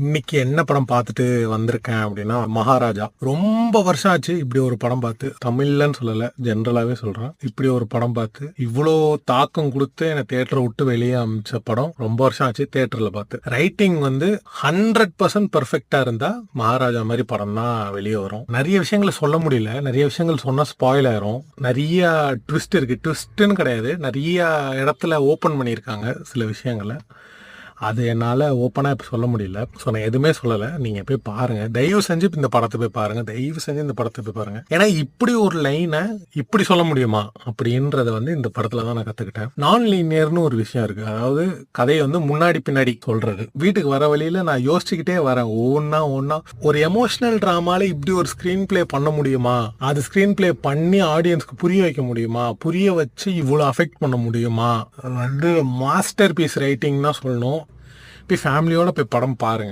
இன்னைக்கு என்ன படம் பார்த்துட்டு வந்திருக்கேன் அப்படின்னா மகாராஜா. ரொம்ப வருஷம் ஆச்சு இப்படி ஒரு படம் பார்த்து. தமிழ்லன்னு சொல்லல, ஜென்ரலாவே சொல்றேன். இப்படி ஒரு படம் பார்த்து இவ்வளோ தாக்கம் கொடுத்து என்னை தியேட்டரை விட்டு வெளியே அமிச்ச படம் ரொம்ப வருஷம் ஆச்சு தியேட்டர்ல பார்த்து. ரைட்டிங் வந்து 100% பெர்ஃபெக்டா இருந்தா மகாராஜா மாதிரி படம் தான் வெளியே வரும். நிறைய விஷயங்களை சொல்ல முடியல, நிறைய விஷயங்கள் சொன்னா ஸ்பாயில் ஆயிரும். நிறைய ட்விஸ்ட் இருக்கு. ட்விஸ்ட்னு கிடையாது, நிறைய இடத்துல ஓப்பன் பண்ணியிருக்காங்க சில விஷயங்களை. அது என்னால் ஓப்பனாக இப்போ சொல்ல முடியல. ஸோ நான் எதுவுமே சொல்லலை. நீங்கள் போய் பாருங்கள், தயவு செஞ்சு இந்த படத்தை போய் பாருங்கள், தயவு செஞ்சு இந்த படத்தை போய் பாருங்கள். ஏன்னா இப்படி ஒரு லைனை இப்படி சொல்ல முடியுமா அப்படின்றத வந்து இந்த படத்தில் தான் நான் கற்றுக்கிட்டேன். நான் லீனியர்னு ஒரு விஷயம் இருக்குது. அதாவது கதையை வந்து முன்னாடி பின்னாடி சொல்கிறது. வீட்டுக்கு வர வழியில் நான் யோசிச்சுக்கிட்டே வரேன், ஒவ்வொன்றா ஒரு எமோஷனல் ட்ராமாவில் இப்படி ஒரு ஸ்க்ரீன் பிளே பண்ண முடியுமா, அது ஸ்க்ரீன் பிளே பண்ணி ஆடியன்ஸ்க்கு புரிய வைக்க முடியுமா, புரிய வச்சு இவ்வளோ அஃபெக்ட் பண்ண முடியுமா, அது வந்து மாஸ்டர் பீஸ் ரைட்டிங் தான் சொல்லணும். போய் ஃபேமிலியோட போய் படம் பாருங்க.